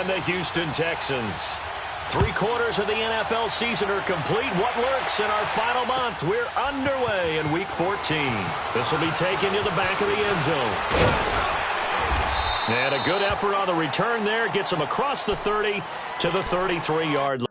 and the Houston Texans. 3/4 of the NFL season are complete. What lurks in our final month? We're underway in Week 14. This will be taken to the back of the end zone. And a good effort on the return there. Gets him across the 30 to the 33-yard line.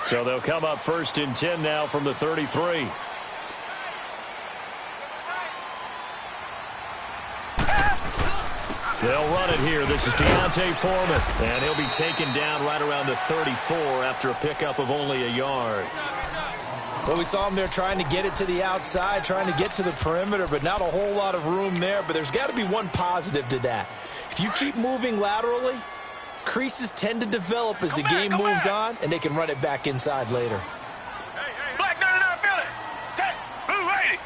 So they'll come up 1st and 10 now from the 33. They'll run it here. This is D'Onta Foreman. And he'll be taken down right around the 34 after a pickup of only a yard. Well, we saw him there trying to get it to the outside, trying to get to the perimeter, but not a whole lot of room there. But there's got to be one positive to that. If you keep moving laterally, creases tend to develop as the game moves on, and they can run it back inside later. Black 99 Philly. Take blue 80.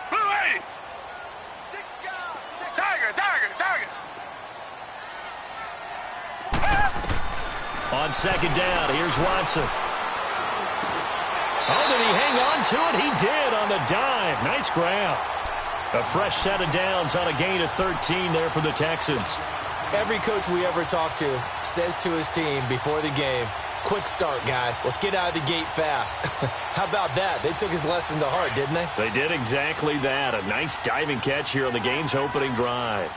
Blue 80. Tiger. On 2nd down, here's Watson. Oh, did he hang on to it? He did on the dive. Nice grab. A fresh set of downs on a gain of 13 there for the Texans. Every coach we ever talk to says to his team before the game, quick start, guys. Let's get out of the gate fast. How about that? They took his lesson to heart, didn't they? They did exactly that. A nice diving catch here on the game's opening drive.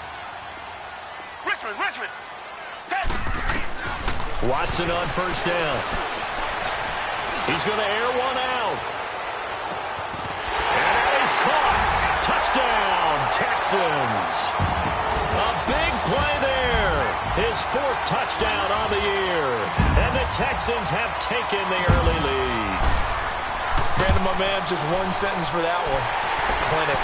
Richmond. Watson on 1st down. He's going to air one out. And that is caught. Touchdown, Texans. A big play there. His 4th touchdown on the year. And the Texans have taken the early lead. Brandon, my man, just one sentence for that one. Clinic.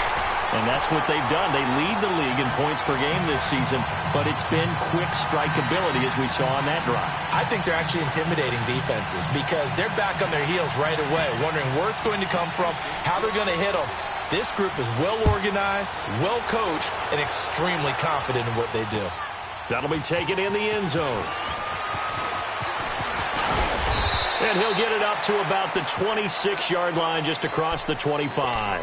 And that's what they've done. They lead the league in points per game this season, but it's been quick strikeability as we saw on that drive. I think they're actually intimidating defenses because they're back on their heels right away, wondering where it's going to come from, how they're going to hit them. This group is well-organized, well-coached, and extremely confident in what they do. That'll be taken in the end zone. And he'll get it up to about the 26-yard line just across the 25.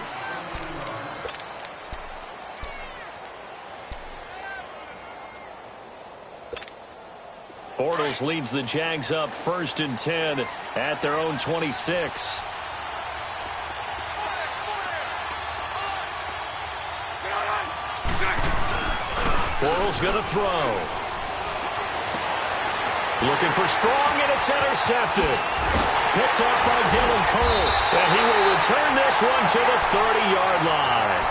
Bortles leads the Jags up 1st and 10 at their own 26. Bortles going to throw. Looking for strong, and it's intercepted. Picked off by Dylan Cole. And he will return this one to the 30-yard line.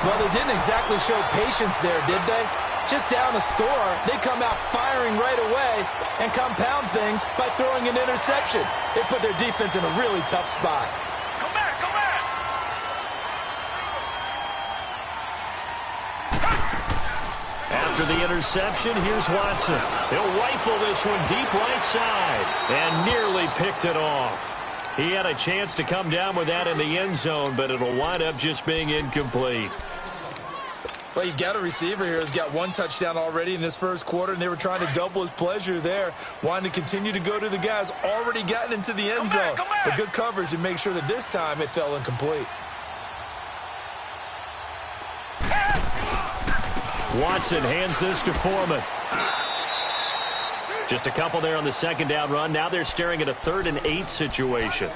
Well, they didn't exactly show patience there, did they? Just down a score, they come out firing right away and compound things by throwing an interception. They put their defense in a really tough spot. Come back. After the interception, here's Watson. He'll rifle this one deep right side and nearly picked it off. He had a chance to come down with that in the end zone, but it'll wind up just being incomplete. Well, you've got a receiver here who's got 1 touchdown already in this 1st quarter, and they were trying to double his pleasure there, wanting to continue to go to the guys already gotten into the end zone. But good coverage to make sure that this time it fell incomplete. Watson hands this to Foreman. Just a couple there on the 2nd down run. Now they're staring at a 3rd and 8 situation.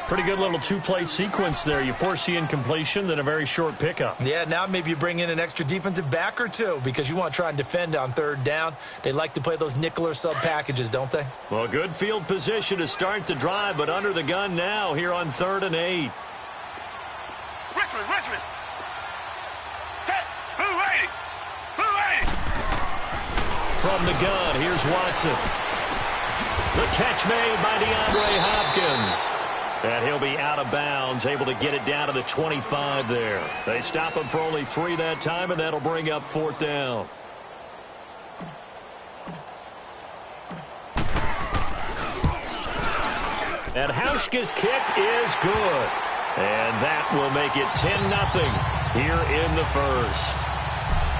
Pretty good little 2-play sequence there. You force the incompletion, then a very short pickup. Yeah, now maybe you bring in an extra defensive back or two because you want to try and defend on 3rd down. They like to play those nickel or sub packages, don't they? Well, good field position to start the drive, but under the gun now here on 3rd and 8. Richmond. from the gun. Here's Watson. The catch made by DeAndre Hopkins. And he'll be out of bounds, able to get it down to the 25 there. They stop him for only 3 that time, and that'll bring up 4th down. And Hauschka's kick is good. And that will make it 10-0 here in the first.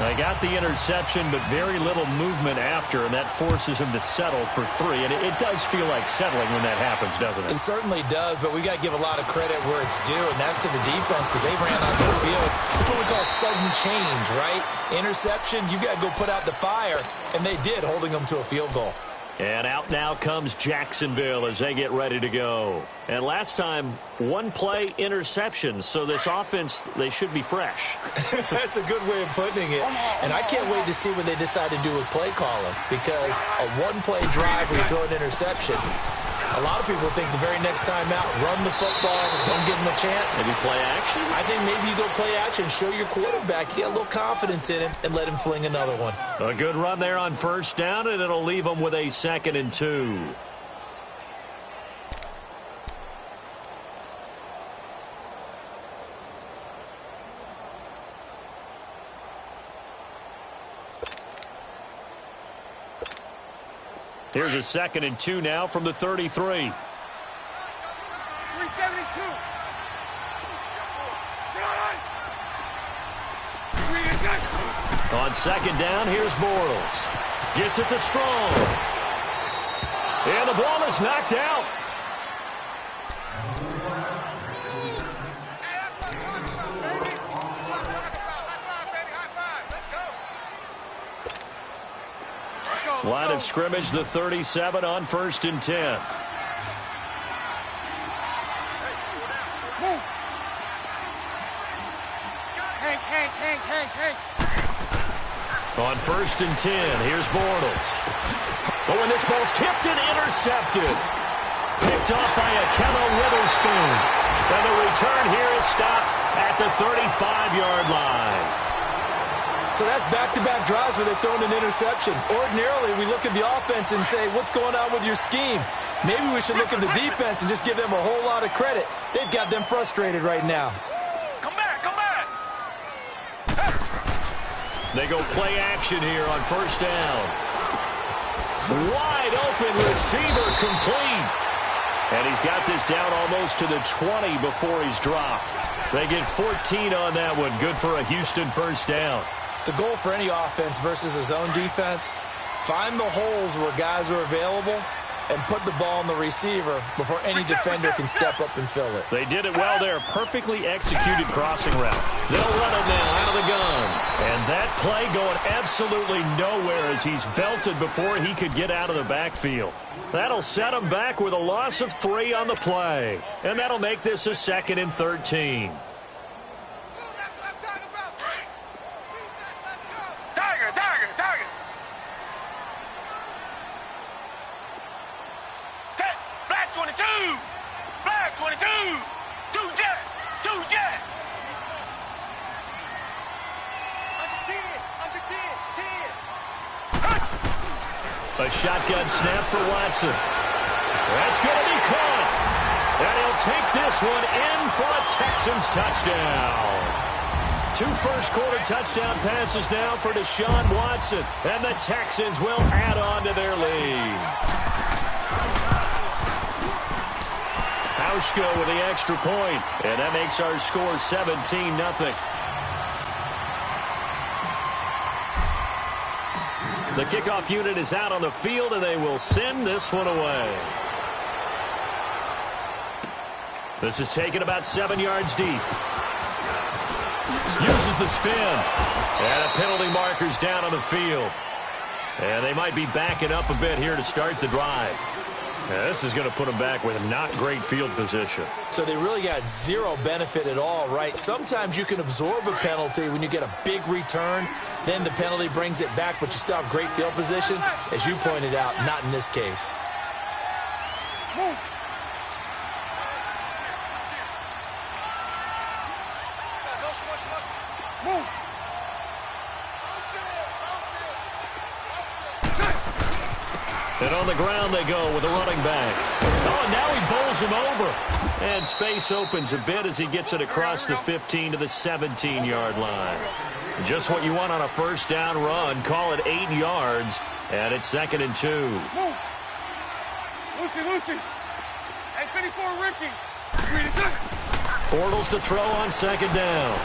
They got the interception, but very little movement after, and that forces him to settle for 3. And it does feel like settling when that happens, doesn't it? It certainly does, but we got to give a lot of credit where it's due, and that's to the defense because they ran onto the field. That's what we call sudden change, right? Interception, you got to go put out the fire, and they did, holding them to a field goal. And out now comes Jacksonville as they get ready to go. And last time, 1-play interception, so this offense, they should be fresh. That's a good way of putting it. And I can't wait to see what they decide to do with play calling, because a 1-play drive where you throw an interception, a lot of people think the very next time out, run the football, don't give them a chance. Maybe play action? I think maybe you go play action, show your quarterback, you get a little confidence in him, and let him fling another one. A good run there on 1st down, and it'll leave them with a 2nd and 2. Here's a 2nd and 2 now from the 33. 372. On 2nd down, here's Bortles. Gets it to Strong. And the ball is knocked out. Line of scrimmage, the 37 on 1st and 10. On 1st and 10, here's Bortles. Oh, and this ball's tipped and intercepted. Picked off by Akello Witherspoon. And the return here is stopped at the 35-yard line. So that's back-to-back drives where they've thrown an interception. Ordinarily, we look at the offense and say, what's going on with your scheme? Maybe we should look at the defense and just give them a whole lot of credit. They've got them frustrated right now. Come back, come back. They go play action here on 1st down. Wide open receiver complete. And he's got this down almost to the 20 before he's dropped. They get 14 on that one. Good for a Houston 1st down. The goal for any offense versus a zone defense, find the holes where guys are available and put the ball on the receiver before any defender can step up and fill it. They did it well there. Perfectly executed crossing route. They'll run it now out of the gun. And that play going absolutely nowhere as he's belted before he could get out of the backfield. That'll set him back with a loss of 3 on the play. And that'll make this a 2nd and 13. A shotgun snap for Watson. That's going to be caught. And he'll take this one in for a Texans touchdown. 2 first-quarter touchdown passes now for Deshaun Watson. And the Texans will add on to their lead. Hauschka with the extra point. And that makes our score 17-0. The kickoff unit is out on the field, and they will send this one away. This is taken about 7 yards deep. Uses the spin. And a penalty marker's down on the field. And they might be backing up a bit here to start the drive. Yeah, this is going to put them back with not great field position. So they really got zero benefit at all, right? Sometimes you can absorb a penalty when you get a big return. Then the penalty brings it back, but you still have great field position. As you pointed out, not in this case. Move. Move. And on the ground they go with a running back. Oh, and now he bowls him over. And space opens a bit as he gets it across the 15 to the 17-yard line. Just what you want on a first down run. Call it 8 yards. And it's 2nd and 2. Move. Lucy. Hey, 54, Ricky. Bortles to throw on 2nd down.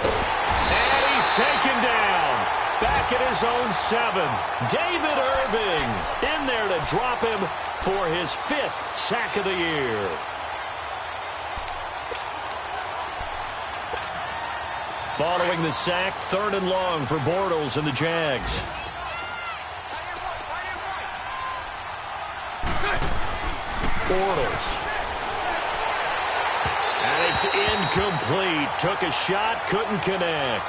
And he's taken down. Back at his own 7. David Irving in there to drop him for his 5th sack of the year. Following the sack, 3rd and long for Bortles and the Jags. Bortles. And it's incomplete. Took a shot, couldn't connect.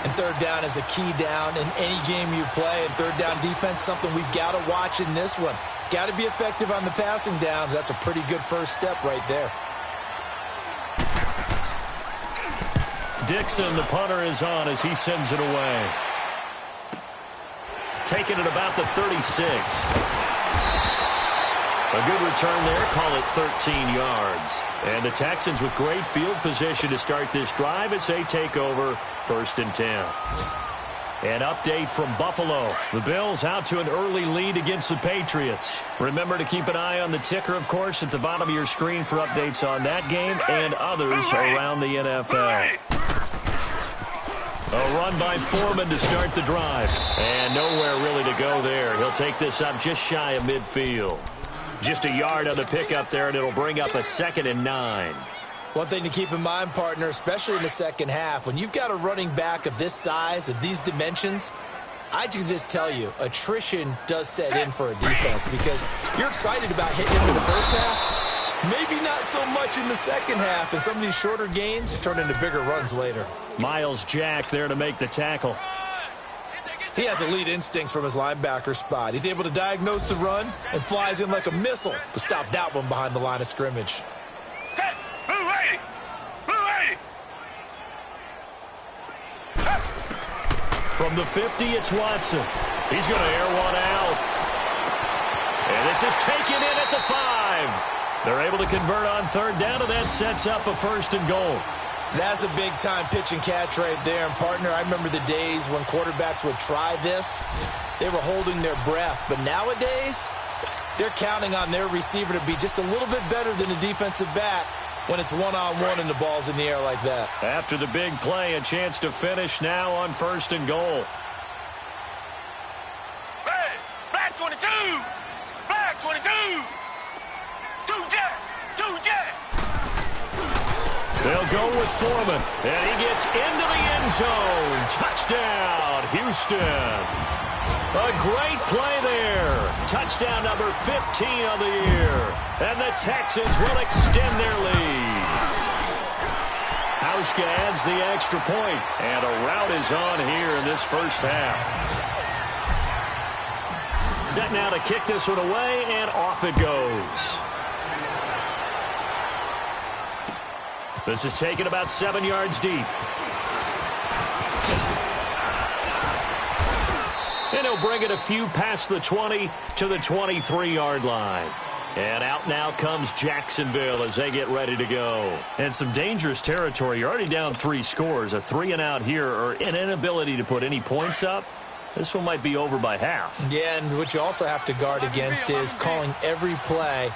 And 3rd down is a key down in any game you play. And 3rd down defense, something we've got to watch in this one. Got to be effective on the passing downs. That's a pretty good first step right there. Dixon, the punter, is on as he sends it away. Taking it about the 36. A good return there. Call it 13 yards. And the Texans with great field position to start this drive as they take over 1st and 10. An update from Buffalo. The Bills out to an early lead against the Patriots. Remember to keep an eye on the ticker, of course, at the bottom of your screen for updates on that game and others around the NFL. A run by Foreman to start the drive. And nowhere really to go there. He'll take this up just shy of midfield. Just a yard on the pickup there, and it'll bring up a 2nd and 9. One thing to keep in mind, partner, especially in the second half, when you've got a running back of this size, of these dimensions, I can just tell you, attrition does set in for a defense because you're excited about hitting him in the first half. Maybe not so much in the second half, and some of these shorter gains turn into bigger runs later. Miles Jack there to make the tackle. He has elite instincts from his linebacker spot. He's able to diagnose the run and flies in like a missile to stop that one behind the line of scrimmage. From the 50, it's Watson. He's going to air one out. And this is taken in at the 5. They're able to convert on 3rd down, and that sets up a 1st and goal. That's a big-time pitch and catch right there. And, partner, I remember the days when quarterbacks would try this. They were holding their breath. But nowadays, they're counting on their receiver to be just a little bit better than the defensive back when it's one-on-one and the ball's in the air like that. After the big play, a chance to finish now on 1st and goal. Hey, black 22! Black 22! Two jet! They'll go with Foreman, and he gets into the end zone. Touchdown, Houston. A great play there. Touchdown number 15 of the year. And the Texans will extend their lead. Hauschka adds the extra point, and a rout is on here in this first half. Set now to kick this one away, and off it goes. This is taken about 7 yards deep. And he'll bring it a few past the 20 to the 23-yard line. And out now comes Jacksonville as they get ready to go. And some dangerous territory. You're already down 3 scores. A 3-and-out here or an inability to put any points up. This one might be over by half. Yeah, and what you also have to guard against is calling every play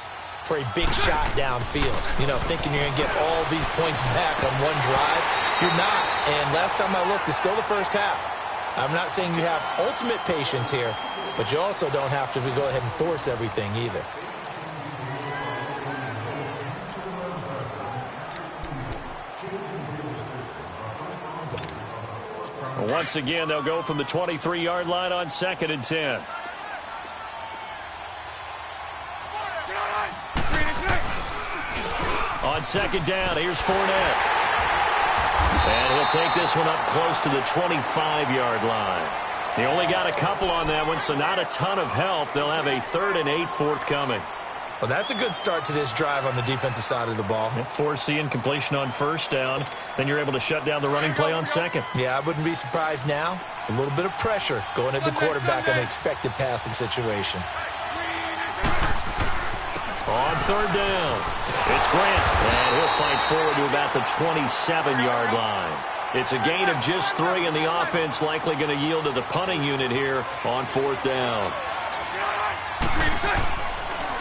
for a big shot downfield. You know, thinking you're going to get all these points back on one drive. You're not. And last time I looked, it's still the first half. I'm not saying you have ultimate patience here, but you also don't have to go ahead and force everything either. Once again, they'll go from the 23-yard line on 2nd and 10. On 2nd down, here's Fournette. And he'll take this one up close to the 25-yard line. He only got a couple on that one, so not a ton of help. They'll have a 3rd and 8 forthcoming. Well, that's a good start to this drive on the defensive side of the ball. Force the incompletion on 1st down. Then you're able to shut down the running play on 2nd. Yeah, I wouldn't be surprised now. A little bit of pressure going at the quarterback in an expected passing situation. On third down, it's Grant, and he'll fight forward to about the 27-yard line. It's a gain of just 3, and the offense likely going to yield to the punting unit here on fourth down.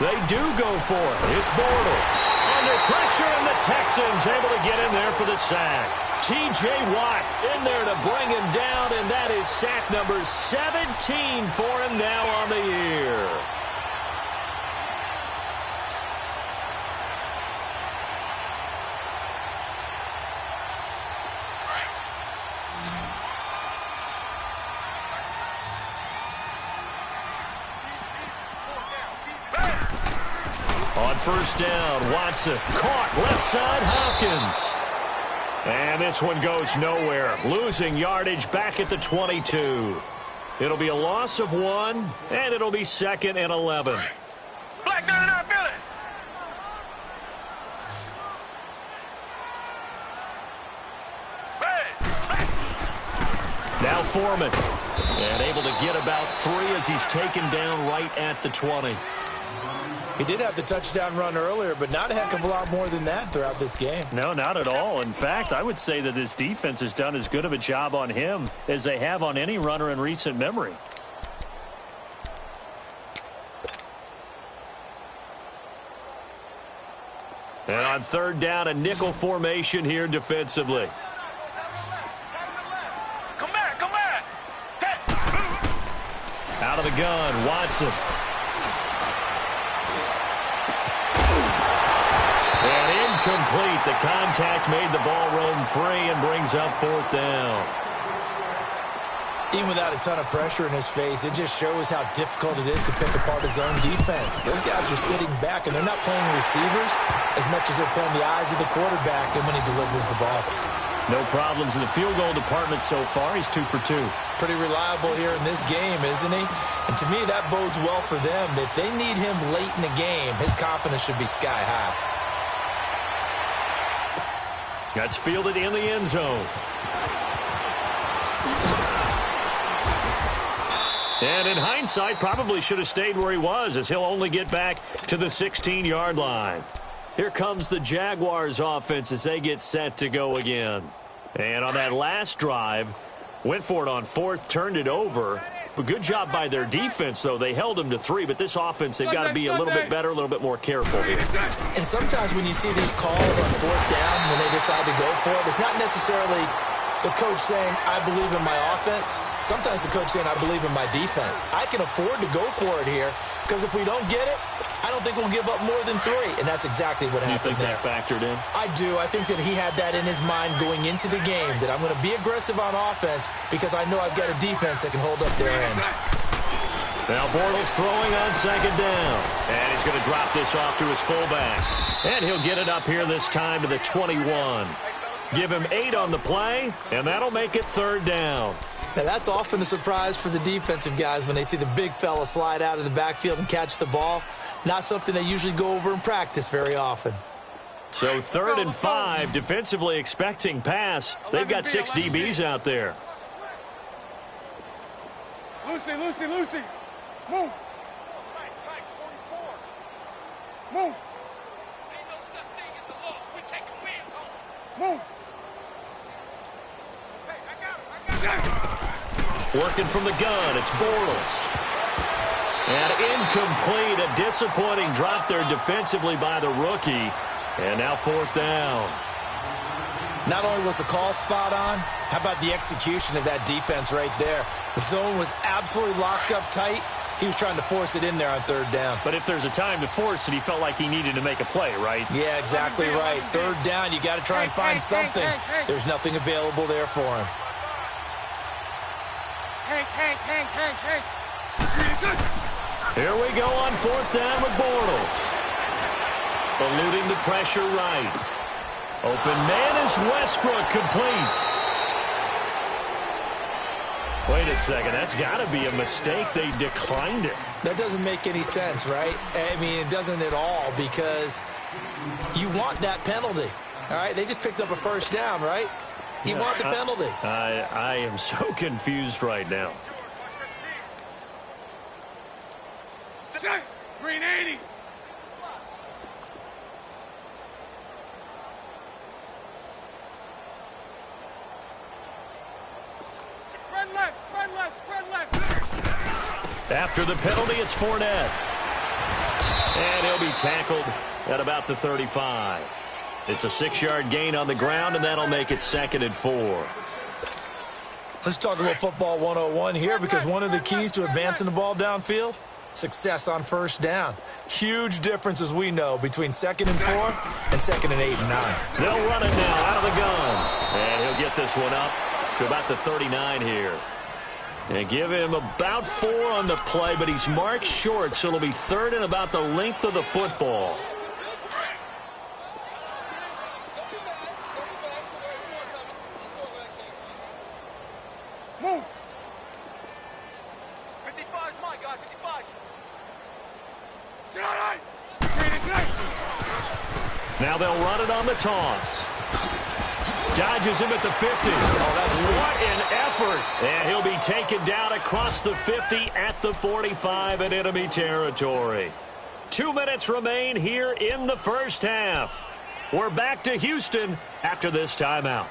They do go for it. It's Bortles. Under pressure, and the Texans able to get in there for the sack. T.J. Watt in there to bring him down, and that is sack number 17 for him now on the year. On first down, Watson caught left side, Hopkins. And this one goes nowhere. Losing yardage back at the 22. It'll be a loss of 1, and it'll be 2nd and 11. Black 99 Philly. Now Foreman. And able to get about 3 as he's taken down right at the 20. He did have the touchdown run earlier, but not a heck of a lot more than that throughout this game. No, not at all. In fact, I would say that this defense has done as good of a job on him as they have on any runner in recent memory. And on third down, a nickel formation here defensively. Come back, come back. Out of the gun, Watson. And incomplete. The contact made the ball roam free and brings up fourth down. Even without a ton of pressure in his face, it just shows how difficult it is to pick apart his own defense. Those guys are sitting back, and they're not playing receivers as much as they're playing the eyes of the quarterback and when he delivers the ball. No problems in the field goal department so far. He's 2 for 2. Pretty reliable here in this game, isn't he? And to me, that bodes well for them. If they need him late in the game, his confidence should be sky high. That's fielded in the end zone. And in hindsight, probably should have stayed where he was, as he'll only get back to the 16-yard line. Here comes the Jaguars offense as they get set to go again. And on that last drive, went for it on fourth, turned it over. But good job by their defense, though. They held them to 3, but this offense, they've got to be a little bit better, a little bit more careful here. And sometimes when you see these calls on fourth down, when they decide to go for it, it's not necessarily the coach saying, I believe in my offense. Sometimes the coach saying, I believe in my defense. I can afford to go for it here, because if we don't get it, I don't think we'll give up more than 3. And that's exactly what happened there. You think that factored in? I do. I think that he had that in his mind going into the game, that I'm going to be aggressive on offense because I know I've got a defense that can hold up their end. Now Bortles throwing on second down. And he's going to drop this off to his fullback. And he'll get it up here this time to the 21. Give him 8 on the play, and that'll make it third down. Now, that's often a surprise for the defensive guys when they see the big fella slide out of the backfield and catch the ball. Not something they usually go over in practice very often. So 3rd and 5, defensively expecting pass. They've got 6 DBs out there. Lucy, Lucy, Lucy. Move. Move. Move. Working from the gun, it's Bortles. And incomplete, a disappointing drop there defensively by the rookie. And now fourth down. Not only was the call spot on, how about the execution of that defense right there? The zone was absolutely locked up tight. He was trying to force it in there on third down. But if there's a time to force it, he felt like he needed to make a play, right? Yeah, exactly right. Third down, you got to try and find something. There's nothing available there for him. Here we go on fourth down with Bortles. Eluding the pressure right. Open man is Westbrook, complete. Wait a second, that's got to be a mistake. They declined it. That doesn't make any sense, right? I mean, it doesn't at all, because you want that penalty. All right, they just picked up a first down, right? You want the penalty. I am so confused right now. Green 80. After the penalty, it's Fournette. And he'll be tackled at about the 35. It's a 6-yard gain on the ground, and that'll make it 2nd and 4. Let's talk about football 101 here, because one of the keys to advancing the ball downfield, success on first down. Huge difference, as we know, between 2nd and 4 and 2nd and 8 and 9. They'll run it now out of the gun. And he'll get this one up to about the 39 here. And give him about 4 on the play, but he's marked short, so it'll be 3rd and about the length of the football. Move. 55 is my guy, 55. Now they'll run it on the toss. Dodges him at the 50. Oh, that's sweet. What an effort. And he'll be taken down across the 50 at the 45 in enemy territory. 2 minutes remain here in the first half. We're back to Houston after this timeout.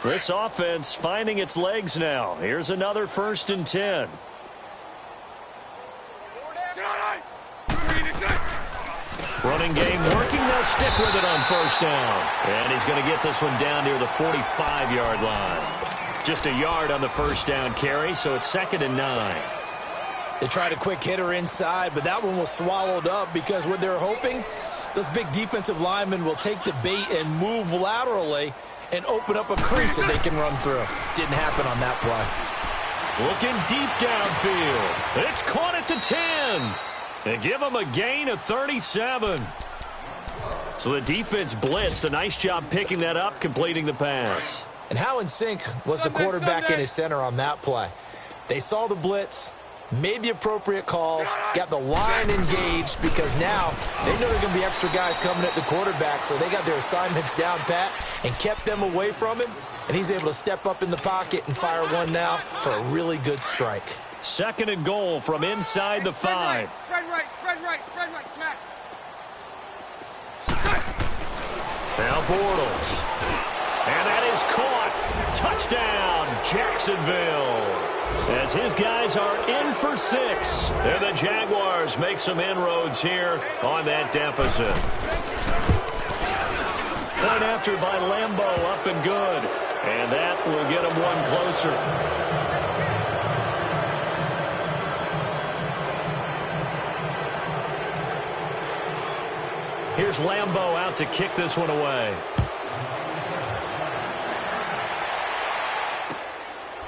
This offense finding its legs now. Here's another 1st and 10. Running game working. They'll stick with it on 1st down. And he's going to get this one down near the 45-yard line. Just a yard on the 1st down carry, so it's 2nd and 9. They tried a quick hitter inside, but that one was swallowed up because what they're hoping, those big defensive linemen will take the bait and move laterally and open up a crease that they can run through. Didn't happen on that play. Looking deep downfield. It's caught at the 10. And give them a gain of 37. So the defense blitzed. A nice job picking that up, completing the pass. And how in sync was the quarterback and his center on that play? They saw the blitz, made the appropriate calls, got the line engaged, because now they know there are going to be extra guys coming at the quarterback, so they got their assignments down pat and kept them away from him, and he's able to step up in the pocket and fire one now for a really good strike. 2nd and goal from inside the 5. Spread right, smack. Now Bortles. And that is caught. Touchdown, Jacksonville. As his guys are in for 6. And the Jaguars make some inroads here on that deficit. Point after by Lambeau, up and good. And that will get him one closer. Here's Lambeau out to kick this one away.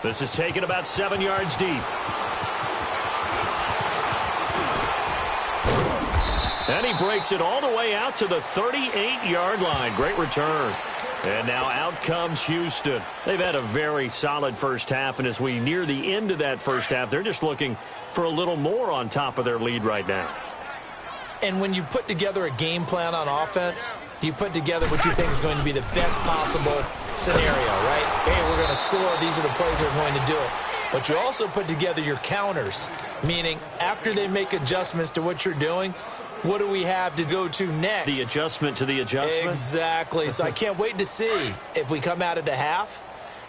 This is taken about 7 yards deep. And he breaks it all the way out to the 38-yard line. Great return. And now out comes Houston. They've had a very solid first half, and as we near the end of that first half, they're just looking for a little more on top of their lead right now. And when you put together a game plan on offense, you put together what you think is going to be the best possible scenario, right? Hey, we're going to score. These are the plays that are going to do it. But you also put together your counters, meaning after they make adjustments to what you're doing, what do we have to go to next? The adjustment to the adjustment? Exactly. So I can't wait to see if we come out of the half,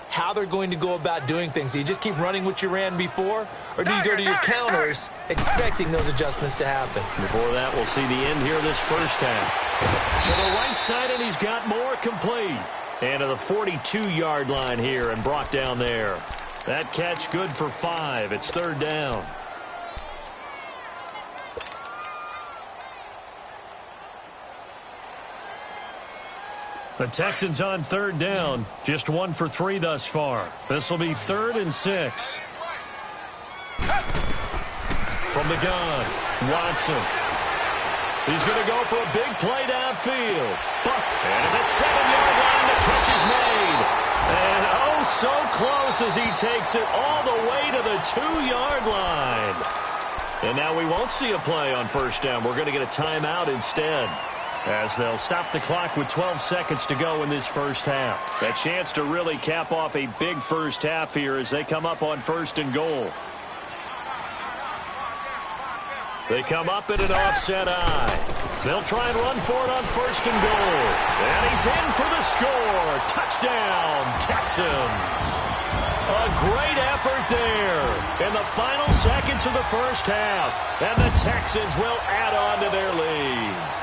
how they're going to go about doing things. Do you just keep running what you ran before, or do you go to your counters expecting those adjustments to happen? Before that, we'll see the end here of this first half. To the right side, and he's got more complete. And to the 42-yard line here and brought down there. That catch good for 5. It's 3rd down. The Texans on 3rd down. Just 1 for 3 thus far. This will be 3rd and 6. From the gun, Watson. He's going to go for a big play downfield. And at the 7-yard line, the catch is made. And oh, so close as he takes it all the way to the 2-yard line. And now we won't see a play on 1st down. We're going to get a timeout instead. as they'll stop the clock with 12 seconds to go in this first half. A chance to really cap off a big first half here as they come up on 1st and goal. They come up in an offset eye. They'll try and run for it on 1st and goal. And he's in for the score. Touchdown, Texans. A great effort there in the final seconds of the first half. And the Texans will add on to their lead.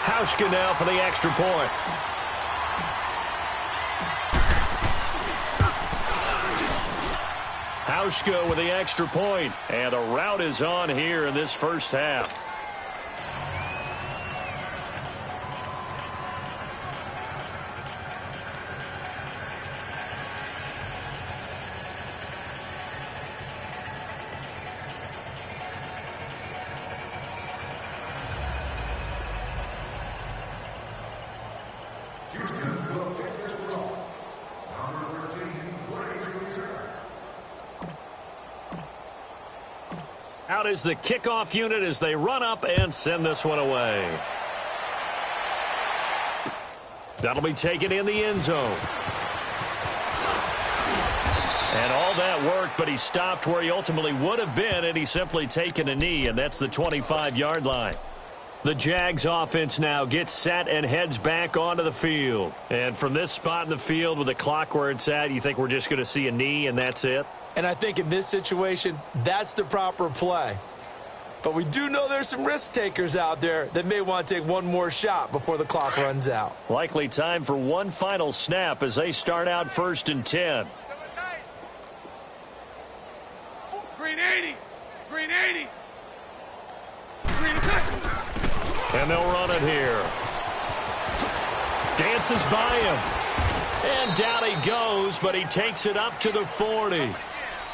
Hauschka now for the extra point. Hauschka with the extra point, and the rout is on here in this first half. Out is the kickoff unit as they run up and send this one away. That'll be taken in the end zone. And all that worked, but he stopped where he ultimately would have been, and he's simply taken a knee, and that's the 25-yard line. The Jags offense now gets set and heads back onto the field. And from this spot in the field with the clock where it's at, you think we're just going to see a knee and that's it? And I think in this situation, that's the proper play. But we do know there's some risk takers out there that may want to take one more shot before the clock runs out. Likely time for one final snap as they start out 1st and 10. Green 80. Green 80. Green attack. And they'll run it here. Dances by him. And down he goes, but he takes it up to the 40.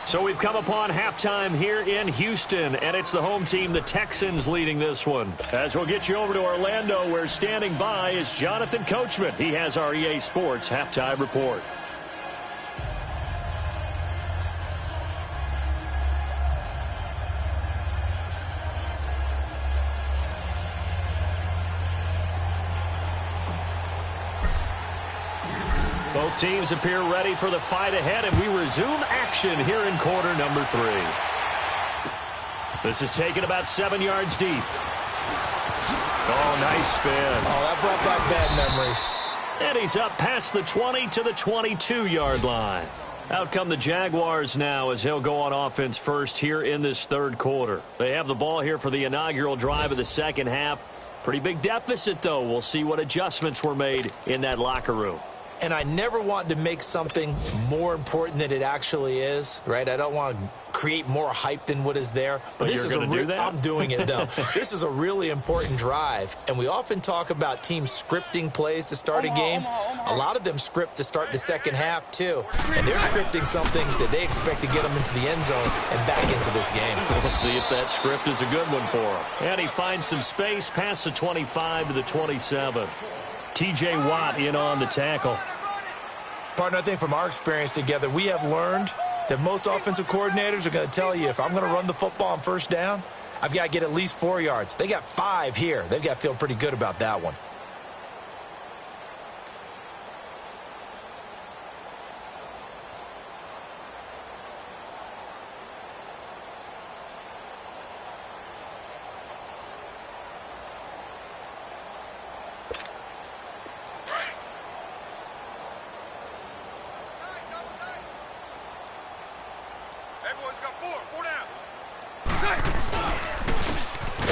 So we've come upon halftime here in Houston, and it's the home team, the Texans, leading this one. As we'll get you over to Orlando, where standing by is Jonathan Coachman. He has our EA Sports halftime report. Both teams appear ready for the fight ahead, and we resume action here in quarter number 3. This is taken about 7 yards deep. Oh, nice spin. Oh, that brought back bad memories. And he's up past the 20 to the 22-yard line. Out come the Jaguars now as he'll go on offense first here in this third quarter. They have the ball here for the inaugural drive of the second half. Pretty big deficit, though. We'll see what adjustments were made in that locker room. And I never want to make something more important than it actually is, right? I don't want to create more hype than what is there. But this is do that? I'm doing it, though. This is a really important drive. And we often talk about teams scripting plays to start a game. A lot of them script to start the second half, too. And they're scripting something that they expect to get them into the end zone and back into this game. We'll see if that script is a good one for him. And he finds some space past the 25 to the 27. T.J. Watt in on the tackle. Partner, I think from our experience together, we have learned that most offensive coordinators are going to tell you, if I'm going to run the football on first down, I've got to get at least 4 yards. They got 5 here. They've got to feel pretty good about that one.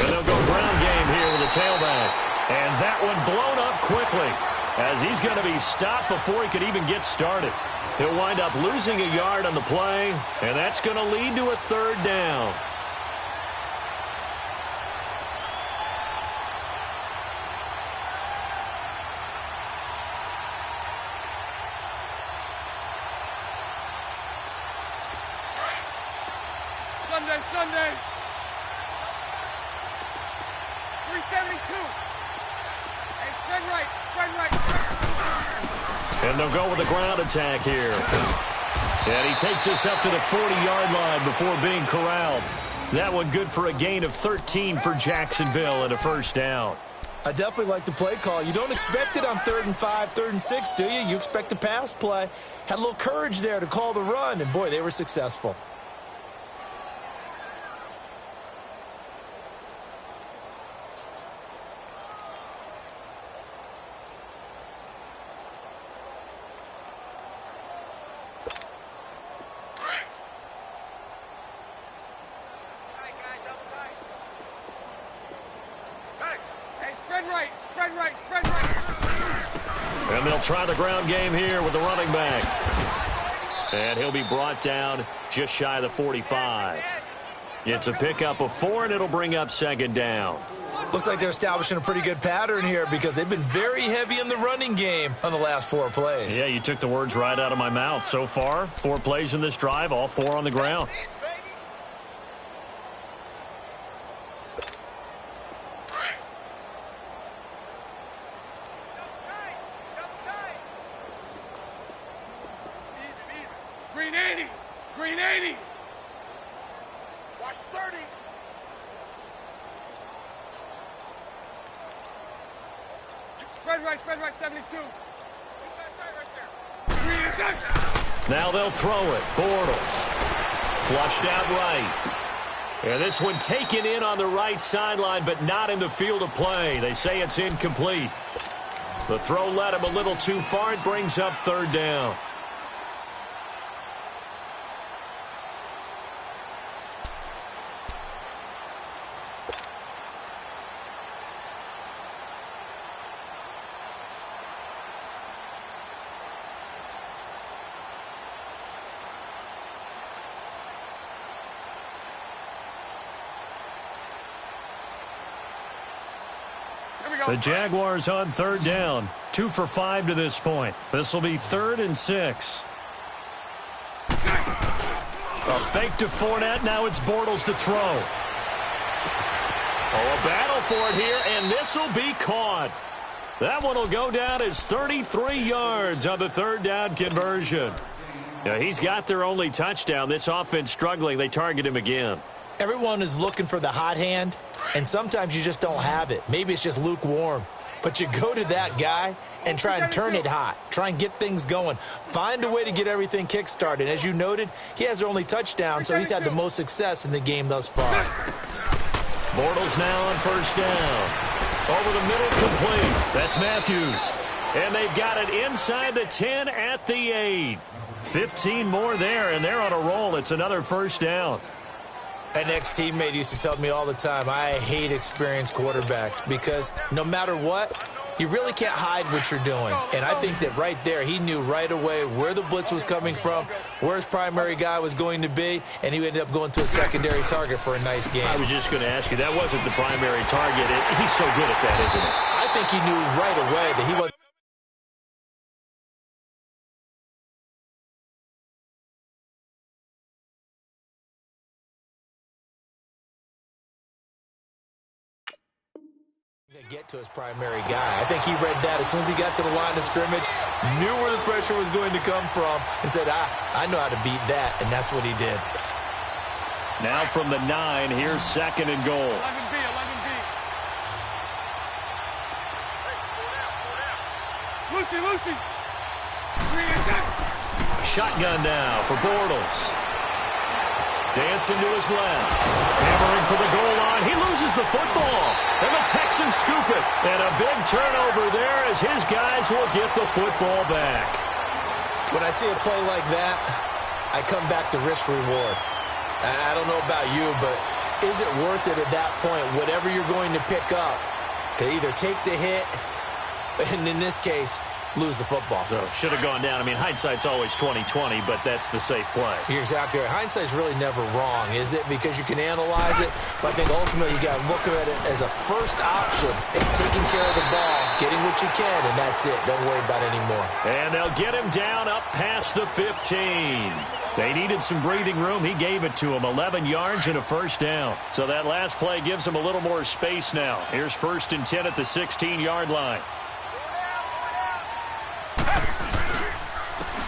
And they'll go ground game here with a tailback. And that one blown up quickly as he's going to be stopped before he could even get started. He'll wind up losing a yard on the play, and that's going to lead to a third down. Sunday. 372. Hey, spread right. And they'll go with a ground attack here. And he takes us up to the 40-yard line before being corralled. That one good for a gain of 13 for Jacksonville and a first down. I definitely like the play call. You don't expect it on 3rd and 5, 3rd and 6, do you? You expect a pass play. Had a little courage there to call the run, and boy, they were successful. And they'll try the ground game here with the running back. And he'll be brought down just shy of the 45. It's a pickup of 4, and it'll bring up 2nd down. Looks like they're establishing a pretty good pattern here because they've been very heavy in the running game on the last 4 plays. Yeah, you took the words right out of my mouth. So far, 4 plays in this drive, all 4 on the ground. Green 80. Watch 30. Spread right, 72. Now they'll throw it. Bortles. Flushed out right. And this one taken in on the right sideline, but not in the field of play. They say it's incomplete. The throw led him a little too far. It brings up 3rd down. The Jaguars on 3rd down. 2 for 5 to this point. This will be 3rd and 6. A fake to Fournette. Now it's Bortles to throw. Oh, a battle for it here, and this will be caught. That one will go down as 33 yards on the 3rd down conversion. Now, he's got their only touchdown. This offense struggling. They target him again. Everyone is looking for the hot hand, and sometimes you just don't have it. Maybe it's just lukewarm. But you go to that guy and try and turn it hot. Try and get things going. Find a way to get everything kick-started. As you noted, he has their only touchdown, so he's had the most success in the game thus far. Bortles now on 1st down. Over the middle, complete. That's Matthews. And they've got it inside the 10 at the 8. 15 more there, and they're on a roll. It's another 1st down. An ex-teammate used to tell me all the time, I hate experienced quarterbacks because no matter what, you really can't hide what you're doing. And I think that right there, he knew right away where the blitz was coming from, where his primary guy was going to be, and he ended up going to a secondary target for a nice game. I was just going to ask you, that wasn't the primary target. He's so good at that, isn't he? I think he knew right away that he wasn't. Get to his primary guy. I think he read that as soon as he got to the line of scrimmage, knew where the pressure was going to come from, and said, I know how to beat that, and that's what he did. Now from the 9, here's 2nd and goal. 11B. Lucy. Shotgun now for Bortles. Dancing to his left. Hammering for the goal line. He loses the football. And the Texans scoop it. And a big turnover there as his guys will get the football back. When I see a play like that, I come back to risk reward. I don't know about you, but is it worth it at that point, whatever you're going to pick up, to either take the hit, and in this case, lose the football? So should have gone down. I mean, hindsight's always 20/20, but that's the safe play. You're exactly right. Hindsight's really never wrong, is it? Because you can analyze it, but I think ultimately you got to look at it as a first option, taking care of the ball, getting what you can, and that's it. Don't worry about it anymore. And they'll get him down up past the 15. They needed some breathing room. He gave it to him. 11 yards and a first down. So that last play gives him a little more space now. Here's 1st and 10 at the 16-yard line.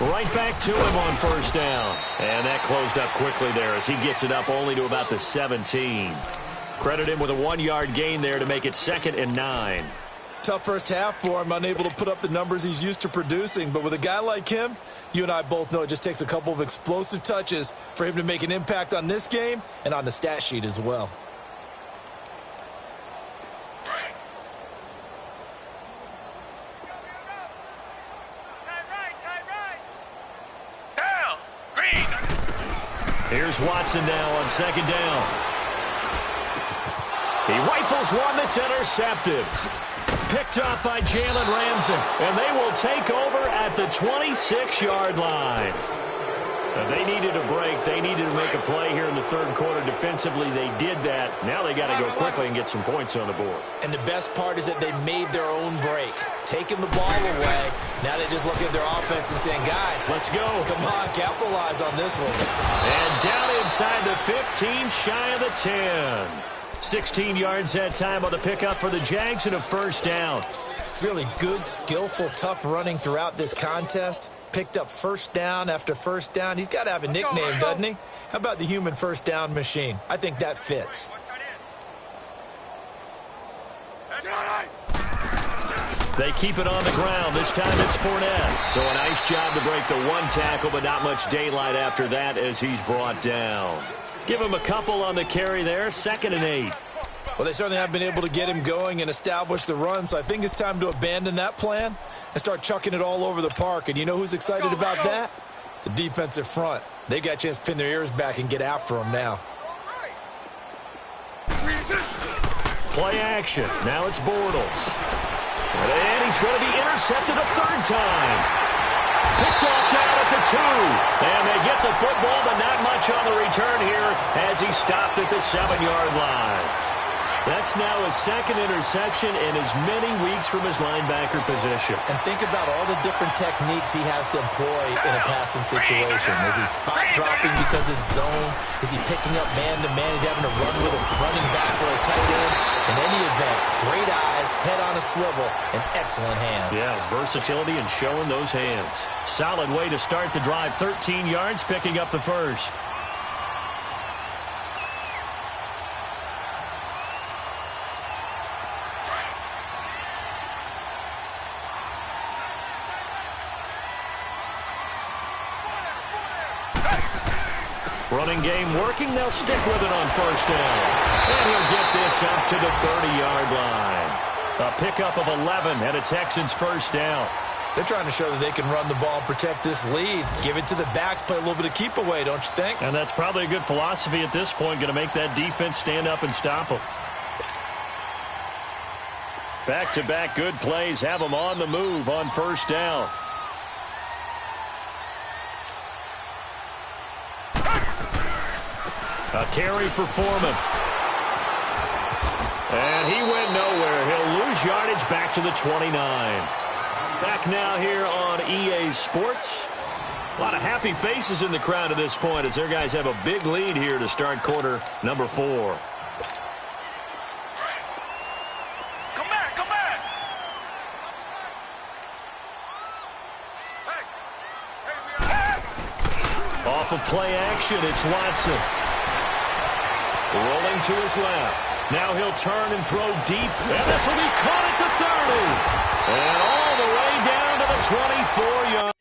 Right back to him on first down. And that closed up quickly there as he gets it up only to about the 17. Credit him with a 1-yard gain there to make it 2nd and 9. Tough first half for him, unable to put up the numbers he's used to producing. But with a guy like him, you and I both know it just takes a couple of explosive touches for him to make an impact on this game and on the stat sheet as well. Down. Green. Here's Watson now on 2nd down. He rifles one that's intercepted. Picked up by Jalen Ramsey, and they will take over at the 26-yard line. They needed a break. They needed to make a play here in the 3rd quarter. Defensively, they did that. Now they got to go quickly and get some points on the board. And the best part is that they made their own break, taking the ball away. Now they just look at their offense and saying, guys, let's go. Come on, capitalize on this one. And down inside the 15, shy of the 10. 16 yards that time on the pickup for the Jags and a first down. Really good, skillful, tough running throughout this contest. Picked up first down after first down. He's got to have a nickname, doesn't he? How about the human first down machine? I think that fits. They keep it on the ground. This time it's Fournette. So a nice job to break the 1 tackle, but not much daylight after that as he's brought down. Give him a couple on the carry there. 2nd and 8. Well, they certainly have been able to get him going and establish the run, so I think it's time to abandon that plan and start chucking it all over the park. And you know who's excited about that? The defensive front. They got a chance to pin their ears back and get after him now. Play action. Now it's Bortles. And he's going to be intercepted a 3rd time. Picked off down at the 2. And they get the football, but not much on the return here as he stopped at the 7-yard line. That's now his 2nd interception in as many weeks from his linebacker position. And think about all the different techniques he has to employ in a passing situation. Is he spot dropping because it's zone? Is he picking up man-to-man? Is he having to run with a running back or a tight end? In any event, great eyes, head on a swivel, and excellent hands. Yeah, versatility and showing those hands. Solid way to start the drive. 13 yards, picking up the first. Running game working. They'll stick with it on first down. And he'll get this up to the 30-yard line. A pickup of 11 and a Texans first down. They're trying to show that they can run the ball and protect this lead. Give it to the backs, play a little bit of keep away, don't you think? And that's probably a good philosophy at this point. Going to make that defense stand up and stop them. Back-to-back good plays have them on the move on first down. A carry for Foreman. And he went nowhere. He'll lose yardage back to the 29. Back now here on EA Sports. A lot of happy faces in the crowd at this point as their guys have a big lead here to start quarter number 4. Come back, come back. Off of play action, it's Watson. Rolling to his left. Now he'll turn and throw deep. And this will be caught at the 30. And all the way down to the 24-yard.